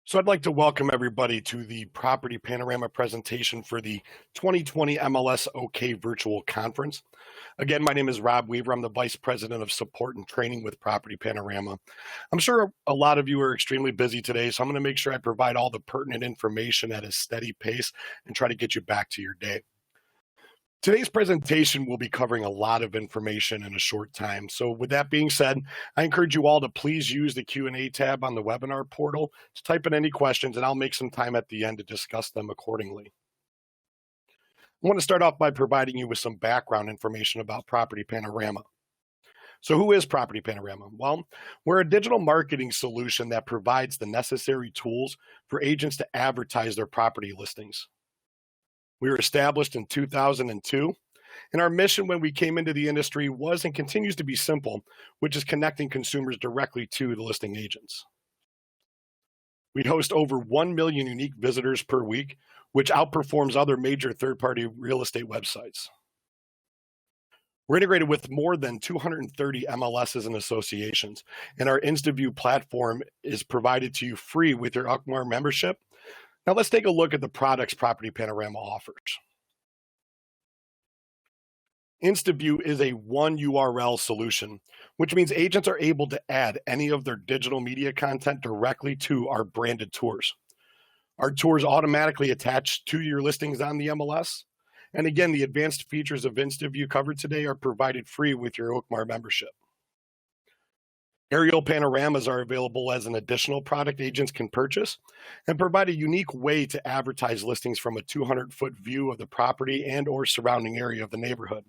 So I'd like to welcome everybody to the Property Panorama presentation for the 2020 MLSOK Virtual Conference. Again, my name is Rob Weaver. I'm the Vice President of Support and Training with Property Panorama. I'm sure a lot of you are extremely busy today, so I'm going to make sure I provide all the pertinent information at a steady pace and try to get you back to your day. Today's presentation will be covering a lot of information in a short time. So with that being said, I encourage you all to please use the Q&A tab on the webinar portal to type in any questions, and I'll make some time at the end to discuss them accordingly. I want to start off by providing you with some background information about Property Panorama. So who is Property Panorama? Well, we're a digital marketing solution that provides the necessary tools for agents to advertise their property listings. We were established in 2002, and our mission when we came into the industry was and continues to be simple, which is connecting consumers directly to the listing agents. We host over 1 million unique visitors per week, which outperforms other major third-party real estate websites. We're integrated with more than 230 MLSs and associations, and our InstaView platform is provided to you free with your OKCMAR membership. Now let's take a look at the products Property Panorama offers. InstaView is a one URL solution, which means agents are able to add any of their digital media content directly to our branded tours. Our tours automatically attach to your listings on the MLS. And again, the advanced features of InstaView covered today are provided free with your OKCMAR membership. Aerial Panoramas are available as an additional product agents can purchase and provide a unique way to advertise listings from a 200-foot view of the property and or surrounding area of the neighborhood.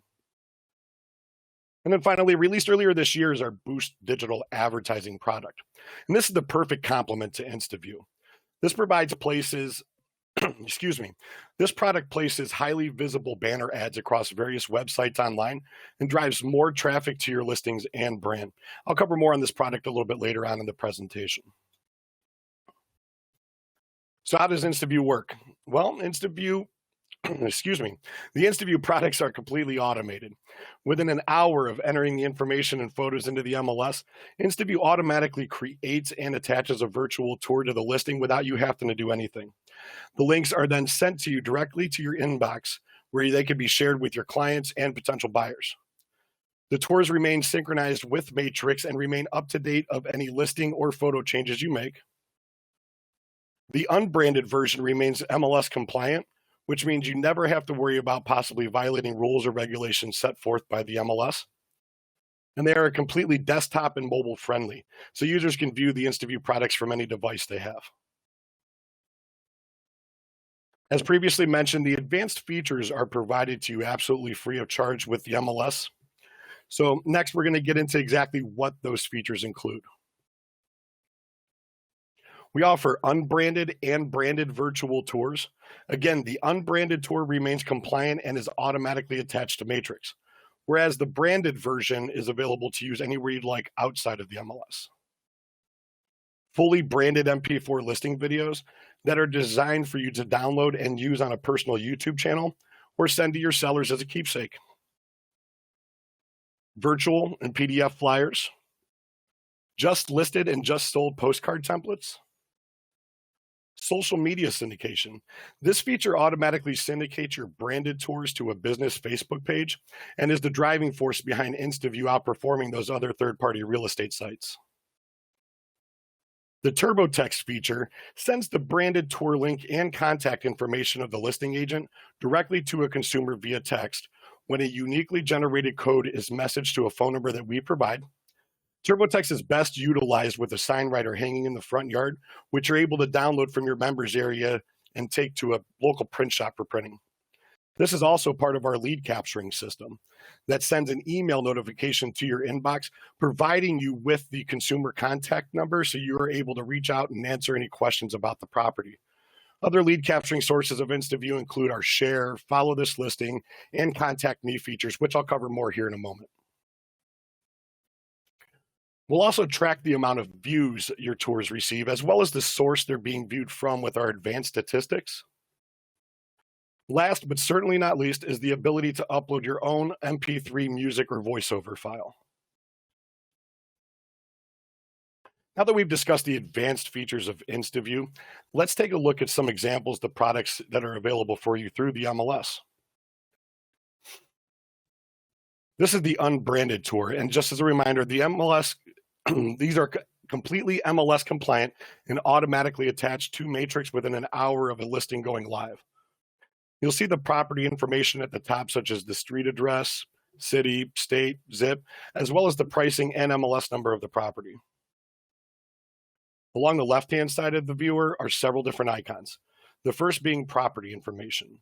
And then finally, released earlier this year is our Boost digital advertising product. And this is the perfect complement to InstaView. This provides places This product places highly visible banner ads across various websites online and drives more traffic to your listings and brand. I'll cover more on this product a little bit later on in the presentation. So how does InstaView work? Well, the InstaView products are completely automated. Within an hour of entering the information and photos into the MLS, InstaView automatically creates and attaches a virtual tour to the listing without you having to do anything. The links are then sent to you directly to your inbox, where they can be shared with your clients and potential buyers. The tours remain synchronized with Matrix and remain up to date of any listing or photo changes you make. The unbranded version remains MLS compliant, which means you never have to worry about possibly violating rules or regulations set forth by the MLS. And they are completely desktop and mobile friendly, so users can view the InstaView products from any device they have. As previously mentioned, the advanced features are provided to you absolutely free of charge with the MLS. So next, we're going to get into exactly what those features include. We offer unbranded and branded virtual tours. Again, the unbranded tour remains compliant and is automatically attached to Matrix, whereas the branded version is available to use anywhere you'd like outside of the MLS. Fully branded MP4 listing videos that are designed for you to download and use on a personal YouTube channel or send to your sellers as a keepsake. Virtual and PDF flyers, just listed and just sold postcard templates. Social media syndication. This feature automatically syndicates your branded tours to a business Facebook page and is the driving force behind InstaView outperforming those other third-party real estate sites. The TurboText feature sends the branded tour link and contact information of the listing agent directly to a consumer via text when a uniquely generated code is messaged to a phone number that we provide. TurboText is best utilized with a sign writer hanging in the front yard, which you're able to download from your members area and take to a local print shop for printing. This is also part of our lead capturing system that sends an email notification to your inbox, providing you with the consumer contact number so you are able to reach out and answer any questions about the property. Other lead capturing sources of InstaView include our share, follow this listing, and contact me features, which I'll cover more here in a moment. We'll also track the amount of views your tours receive, as well as the source they're being viewed from with our advanced statistics. Last, but certainly not least, is the ability to upload your own MP3 music or voiceover file. Now that we've discussed the advanced features of InstaView, let's take a look at some examples of products that are available for you through the MLS. This is the Unbranded tour, and just as a reminder, the MLS, these are completely MLS compliant and automatically attached to Matrix within an hour of a listing going live. You'll see the property information at the top, such as the street address, city, state, zip, as well as the pricing and MLS number of the property. Along the left-hand side of the viewer are several different icons, the first being property information.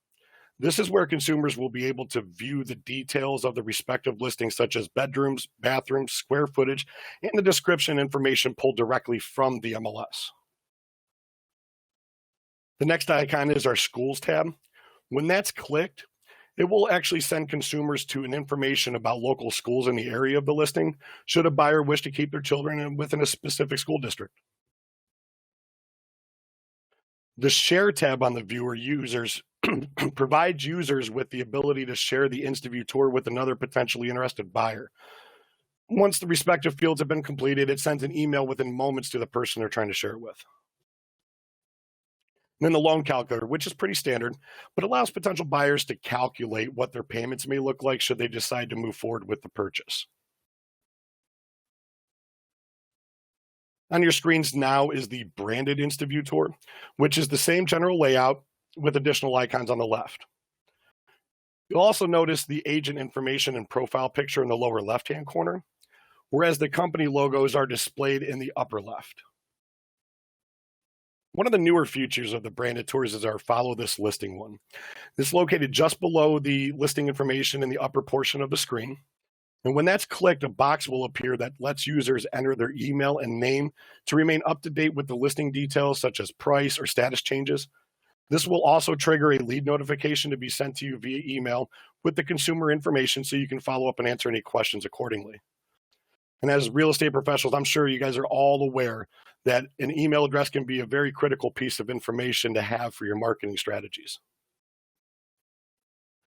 This is where consumers will be able to view the details of the respective listings, such as bedrooms, bathrooms, square footage, and the description information pulled directly from the MLS. The next icon is our Schools tab. When that's clicked, it will actually send consumers to an information about local schools in the area of the listing, should a buyer wish to keep their children within a specific school district. The Share tab on the viewer users provides users with the ability to share the InstaView tour with another potentially interested buyer. Once the respective fields have been completed, it sends an email within moments to the person they're trying to share it with. And then the loan calculator, which is pretty standard, but allows potential buyers to calculate what their payments may look like should they decide to move forward with the purchase. On your screens now is the branded InstaView tour, which is the same general layout with additional icons on the left. You'll also notice the agent information and profile picture in the lower left-hand corner, whereas the company logos are displayed in the upper left. One of the newer features of the branded tours is our Follow This Listing one. This is located just below the listing information in the upper portion of the screen. And when that's clicked, a box will appear that lets users enter their email and name to remain up to date with the listing details, such as price or status changes. This will also trigger a lead notification to be sent to you via email with the consumer information so you can follow up and answer any questions accordingly. And as real estate professionals, I'm sure you guys are all aware that an email address can be a very critical piece of information to have for your marketing strategies.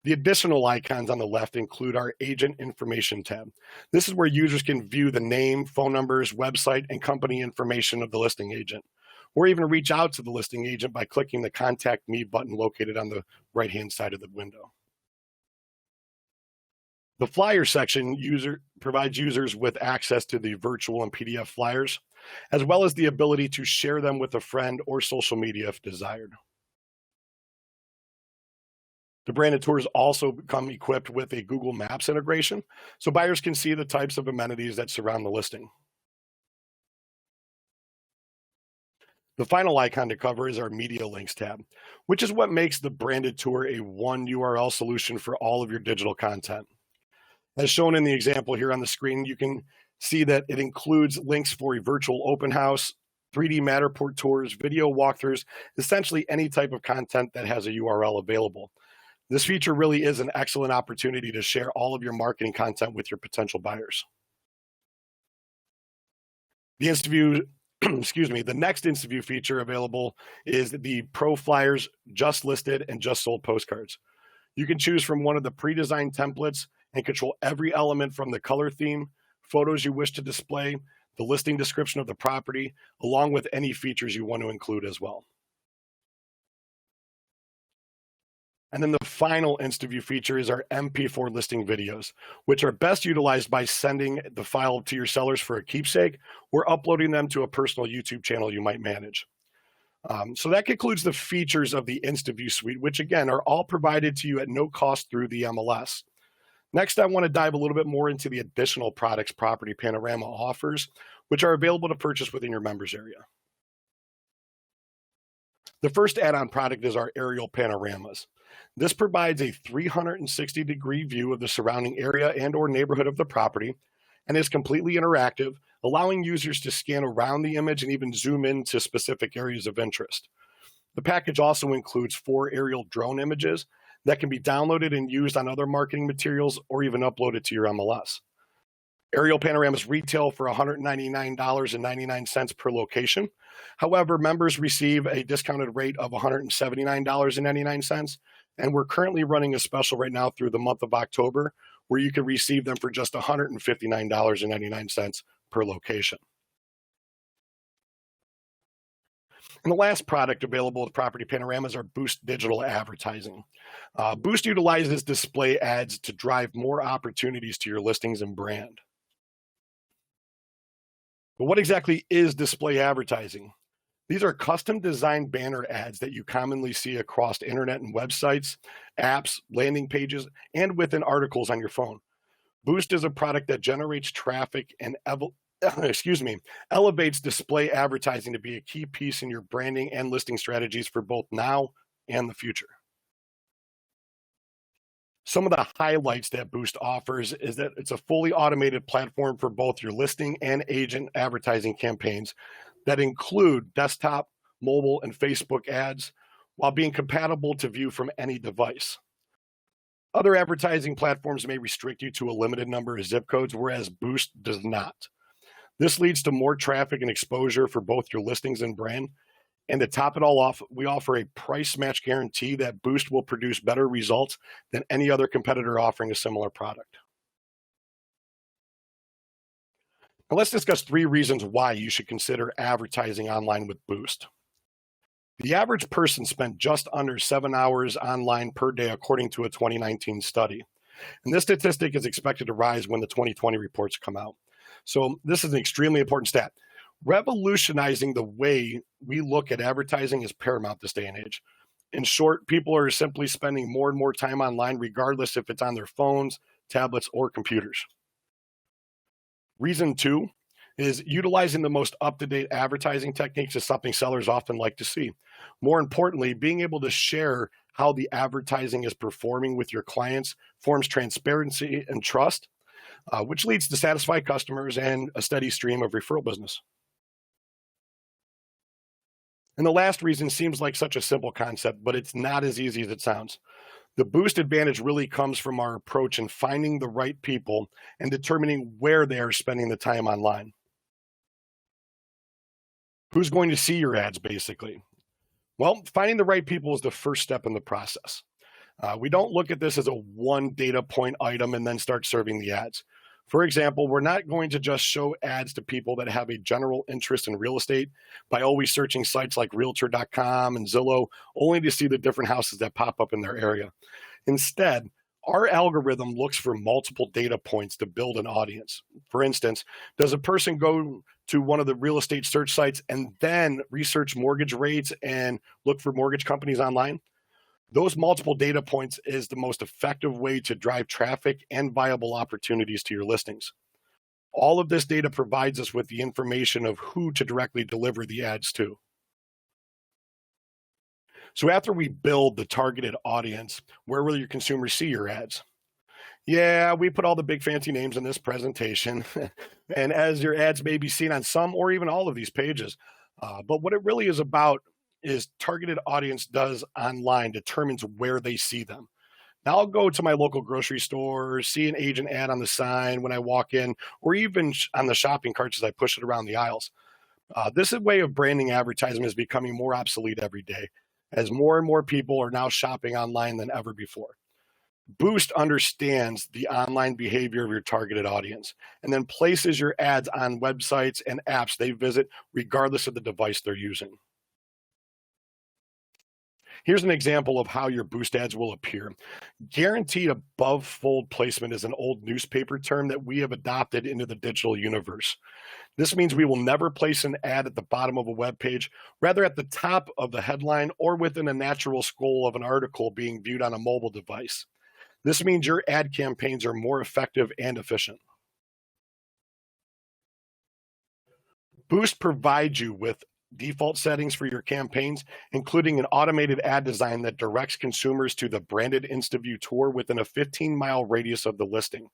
The additional icons on the left include our Agent Information tab. This is where users can view the name, phone numbers, website, and company information of the listing agent, or even reach out to the listing agent by clicking the Contact Me button located on the right-hand side of the window. The Flyer section provides users with access to the virtual and PDF flyers, as well as the ability to share them with a friend or social media if desired. The branded tours also come equipped with a Google Maps integration, so buyers can see the types of amenities that surround the listing. The final icon to cover is our Media Links tab, which is what makes the branded tour a one URL solution for all of your digital content. As shown in the example here on the screen, you can see that it includes links for a virtual open house, 3D Matterport tours, video walkthroughs, essentially any type of content that has a URL available. This feature really is an excellent opportunity to share all of your marketing content with your potential buyers. The InstaView, the next InstaView feature available is the Pro Flyers Just Listed and Just Sold postcards. You can choose from one of the pre-designed templates and control every element from the color theme, photos you wish to display, the listing description of the property, along with any features you want to include as well. And then the final InstaView feature is our MP4 listing videos, which are best utilized by sending the file to your sellers for a keepsake or uploading them to a personal YouTube channel you might manage. So that concludes the features of the InstaView suite, which again are all provided to you at no cost through the MLS. Next, I want to dive a little bit more into the additional products Property Panorama offers, which are available to purchase within your members area. The first add-on product is our Aerial Panoramas. This provides a 360-degree view of the surrounding area and/or neighborhood of the property and is completely interactive, allowing users to scan around the image and even zoom into specific areas of interest. The package also includes 4 aerial drone images that can be downloaded and used on other marketing materials or even uploaded to your MLS. Aerial Panoramas retail for $199.99 per location. However, members receive a discounted rate of $179.99, and we're currently running a special right now through the month of October where you can receive them for just $159.99 per location. And the last product available with Property Panoramas are Boost Digital Advertising. Boost utilizes display ads to drive more opportunities to your listings and brand. But what exactly is display advertising? These are custom designed banner ads that you commonly see across internet and websites, apps, landing pages, and within articles on your phone. Boost is a product that generates traffic and elevates display advertising to be a key piece in your branding and listing strategies for both now and the future. Some of the highlights that Boost offers is that it's a fully automated platform for both your listing and agent advertising campaigns that include desktop, mobile, and Facebook ads, while being compatible to view from any device. Other advertising platforms may restrict you to a limited number of zip codes, whereas Boost does not. This leads to more traffic and exposure for both your listings and brand. And to top it all off, we offer a price match guarantee that Boost will produce better results than any other competitor offering a similar product. Now let's discuss 3 reasons why you should consider advertising online with Boost. The average person spent just under 7 hours online per day, according to a 2019 study. And this statistic is expected to rise when the 2020 reports come out. So this is an extremely important stat. Revolutionizing the way we look at advertising is paramount this day and age. In short, people are simply spending more and more time online, regardless if it's on their phones, tablets, or computers. Reason 2 is utilizing the most up-to-date advertising techniques is something sellers often like to see. More importantly, being able to share how the advertising is performing with your clients forms transparency and trust, which leads to satisfied customers and a steady stream of referral business. And the last reason seems like such a simple concept, but it's not as easy as it sounds. The Boost advantage really comes from our approach in finding the right people and determining where they are spending the time online. Who's going to see your ads, basically? Well, finding the right people is the first step in the process. We don't look at this as a one data point item and then start serving the ads. For example, we're not going to just show ads to people that have a general interest in real estate by always searching sites like Realtor.com and Zillow, only to see the different houses that pop up in their area. Instead, our algorithm looks for multiple data points to build an audience. For instance, does a person go to one of the real estate search sites and then research mortgage rates and look for mortgage companies online? Those multiple data points is the most effective way to drive traffic and viable opportunities to your listings. All of this data provides us with the information of who to directly deliver the ads to. So after we build the targeted audience, where will your consumers see your ads? Yeah, we put all the big fancy names in this presentation, and as your ads may be seen on some or even all of these pages. But what it really is about is targeted audience does online determines where they see them. Now I'll go to my local grocery store, see an agent ad on the sign when I walk in, or even on the shopping carts as I push it around the aisles. This way of branding advertising is becoming more obsolete every day, as more and more people are now shopping online than ever before. Boost understands the online behavior of your targeted audience and then places your ads on websites and apps they visit regardless of the device they're using. Here's an example of how your Boost ads will appear. Guaranteed above fold placement is an old newspaper term that we have adopted into the digital universe. This means we will never place an ad at the bottom of a web page, rather at the top of the headline or within a natural scroll of an article being viewed on a mobile device. This means your ad campaigns are more effective and efficient. Boost provides you with default settings for your campaigns, including an automated ad design that directs consumers to the branded InstaView tour within a 15-mile radius of the listing.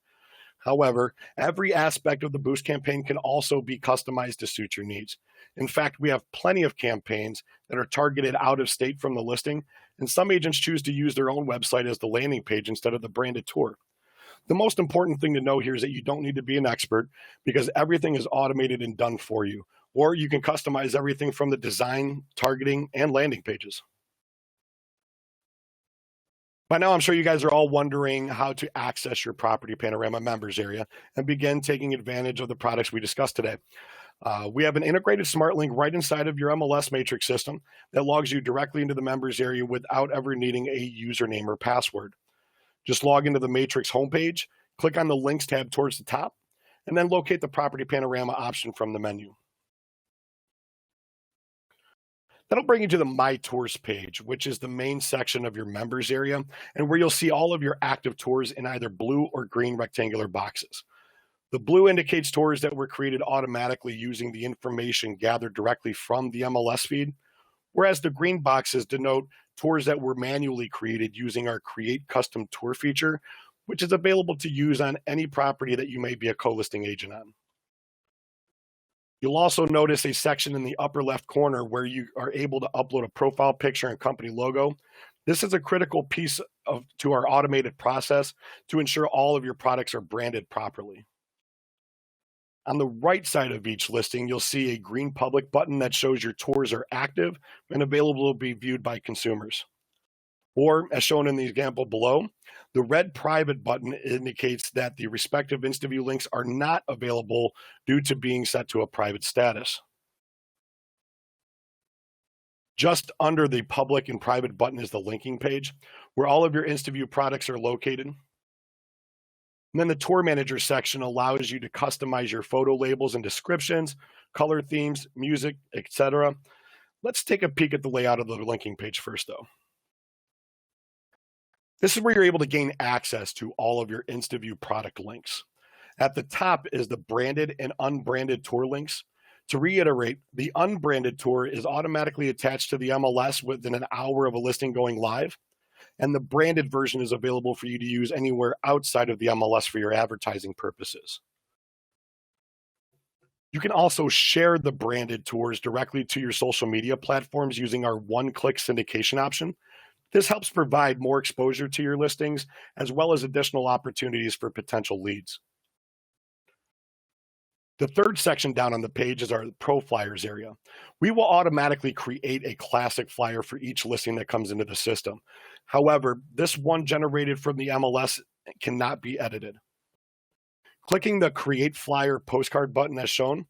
However, every aspect of the Boost campaign can also be customized to suit your needs. In fact, we have plenty of campaigns that are targeted out of state from the listing, and some agents choose to use their own website as the landing page instead of the branded tour. The most important thing to know here is that you don't need to be an expert because everything is automated and done for you. Or you can customize everything from the design, targeting, and landing pages. By now, I'm sure you guys are all wondering how to access your Property Panorama members area and begin taking advantage of the products we discussed today. We have an integrated smart link right inside of your MLS matrix system that logs you directly into the members area without ever needing a username or password. Just log into the matrix homepage, click on the links tab towards the top, and then locate the property panorama option from the menu. That'll bring you to the My Tours page, which is the main section of your members area, and where you'll see all of your active tours in either blue or green rectangular boxes. The blue indicates tours that were created automatically using the information gathered directly from the MLS feed, whereas the green boxes denote tours that were manually created using our Create Custom Tour feature, which is available to use on any property that you may be a co-listing agent on. You'll also notice a section in the upper left corner where you are able to upload a profile picture and company logo. This is a critical piece to our automated process to ensure all of your products are branded properly. On the right side of each listing, you'll see a green public button that shows your tours are active and available to be viewed by consumers. Or, as shown in the example below, the red private button indicates that the respective InstaView links are not available due to being set to a private status. Just under the public and private button is the linking page, where all of your InstaView products are located. And then the Tour Manager section allows you to customize your photo labels and descriptions, color themes, music, etc. Let's take a peek at the layout of the linking page first, though. This is where you're able to gain access to all of your InstaView product links. At the top is the branded and unbranded tour links. To reiterate, the unbranded tour is automatically attached to the MLS within an hour of a listing going live, and the branded version is available for you to use anywhere outside of the MLS for your advertising purposes. You can also share the branded tours directly to your social media platforms using our one-click syndication option. This helps provide more exposure to your listings, as well as additional opportunities for potential leads. The third section down on the page is our Pro Flyers area. We will automatically create a classic flyer for each listing that comes into the system. However, this one generated from the MLS cannot be edited. Clicking the Create Flyer Postcard button as shown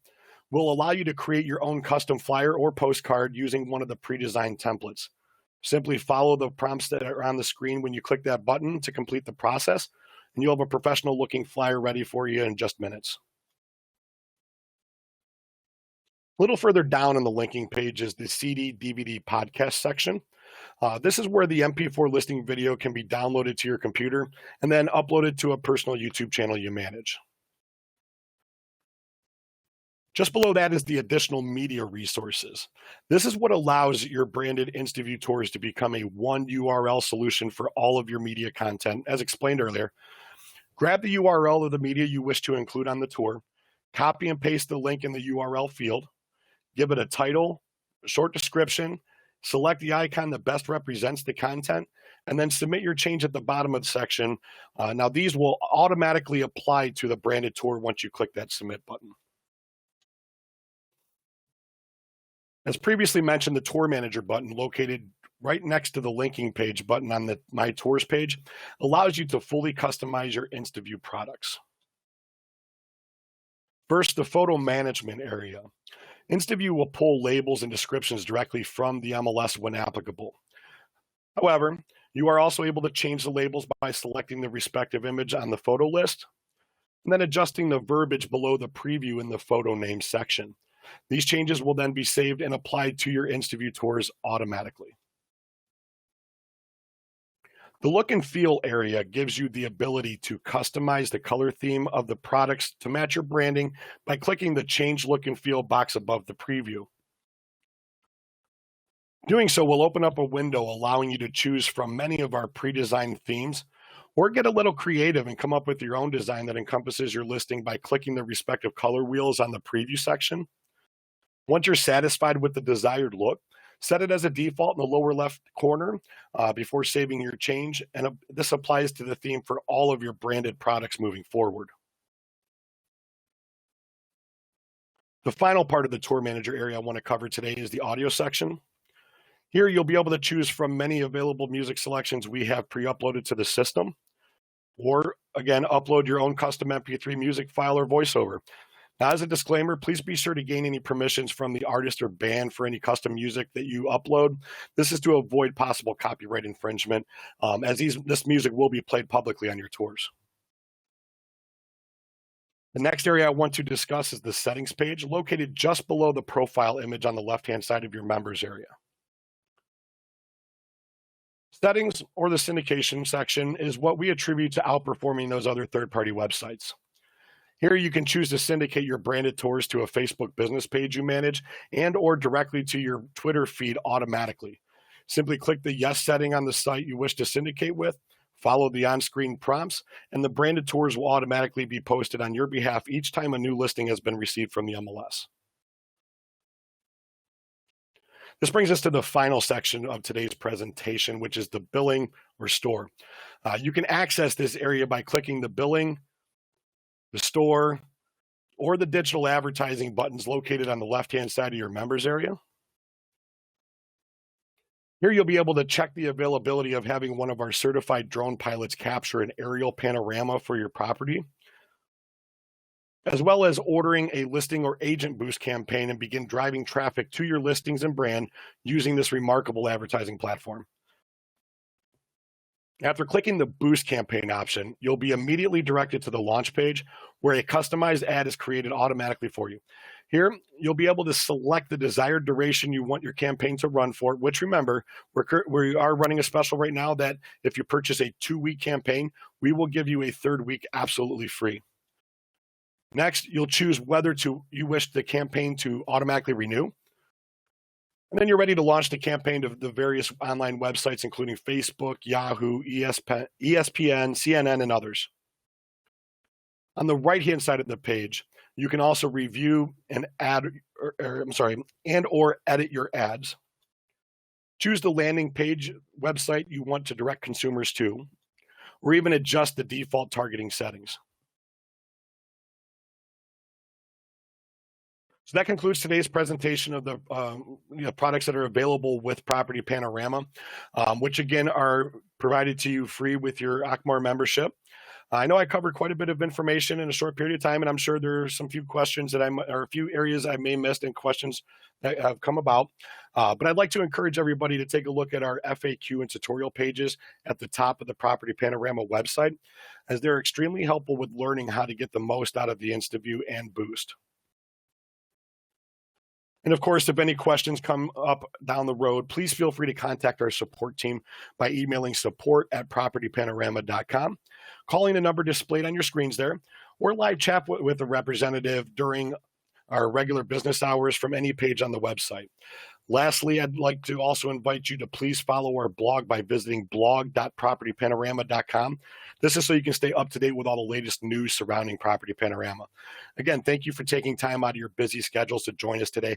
will allow you to create your own custom flyer or postcard using one of the pre-designed templates. Simply follow the prompts that are on the screen when you click that button to complete the process, and you'll have a professional looking flyer ready for you in just minutes. A little further down on the linking page is the CD, DVD, podcast section. This is where the MP4 listing video can be downloaded to your computer and then uploaded to a personal YouTube channel you manage. Just below that is the additional media resources. This is what allows your branded InstaView tours to become a one URL solution for all of your media content, as explained earlier. Grab the URL of the media you wish to include on the tour, copy and paste the link in the URL field, give it a title, a short description, select the icon that best represents the content, and then submit your change at the bottom of the section. Now these will automatically apply to the branded tour once you click that submit button. As previously mentioned, the Tour Manager button located right next to the linking page button on the My Tours page allows you to fully customize your InstaView products. First, the photo management area. InstaView will pull labels and descriptions directly from the MLS when applicable. However, you are also able to change the labels by selecting the respective image on the photo list and then adjusting the verbiage below the preview in the photo name section. These changes will then be saved and applied to your InstaView tours automatically. The look and feel area gives you the ability to customize the color theme of the products to match your branding by clicking the Change Look and Feel box above the preview. Doing so will open up a window allowing you to choose from many of our pre-designed themes, or get a little creative and come up with your own design that encompasses your listing by clicking the respective color wheels on the preview section. Once you're satisfied with the desired look, set it as a default in the lower left corner before saving your change, and this applies to the theme for all of your branded products moving forward. The final part of the Tour Manager area I want to cover today is the audio section. Here you'll be able to choose from many available music selections we have pre-uploaded to the system, or again, upload your own custom MP3 music file or voiceover. Now, as a disclaimer, please be sure to gain any permissions from the artist or band for any custom music that you upload. This is to avoid possible copyright infringement, as this music will be played publicly on your tours. The next area I want to discuss is the settings page, located just below the profile image on the left-hand side of your members area. Settings, or the syndication section, is what we attribute to outperforming those other third-party websites. Here you can choose to syndicate your branded tours to a Facebook business page you manage and or directly to your Twitter feed automatically. Simply click the yes setting on the site you wish to syndicate with, follow the on-screen prompts, and the branded tours will automatically be posted on your behalf each time a new listing has been received from the MLS. This brings us to the final section of today's presentation, which is the billing or store. You can access this area by clicking the billing, the store, or the digital advertising buttons located on the left-hand side of your members area. Here you'll be able to check the availability of having one of our certified drone pilots capture an aerial panorama for your property, as well as ordering a listing or agent boost campaign and begin driving traffic to your listings and brand using this remarkable advertising platform. After clicking the boost campaign option, you'll be immediately directed to the launch page where a customized ad is created automatically for you. Here, you'll be able to select the desired duration you want your campaign to run for, which remember, we are running a special right now that if you purchase a 2-week campaign, we will give you a 3rd week absolutely free. Next, you'll choose whether you wish the campaign to automatically renew. And then you're ready to launch the campaign to the various online websites, including Facebook, Yahoo, ESPN, CNN, and others. On the right-hand side of the page, you can also review and or edit your ads. Choose the landing page website you want to direct consumers to, or even adjust the default targeting settings. So that concludes today's presentation of the products that are available with Property Panorama, which again are provided to you free with your OKCMAR membership. I know I covered quite a bit of information in a short period of time, and I'm sure there are some few questions that or a few areas I may have missed and questions that have come about. But I'd like to encourage everybody to take a look at our FAQ and tutorial pages at the top of the Property Panorama website, as they're extremely helpful with learning how to get the most out of the InstaView and Boost. And of course, if any questions come up down the road, please feel free to contact our support team by emailing support@propertypanorama.com, calling the number displayed on your screens there, or live chat with a representative during our regular business hours from any page on the website. Lastly, I'd like to also invite you to please follow our blog by visiting blog.propertypanorama.com. This is so you can stay up to date with all the latest news surrounding Property Panorama. Again, thank you for taking time out of your busy schedules to join us today.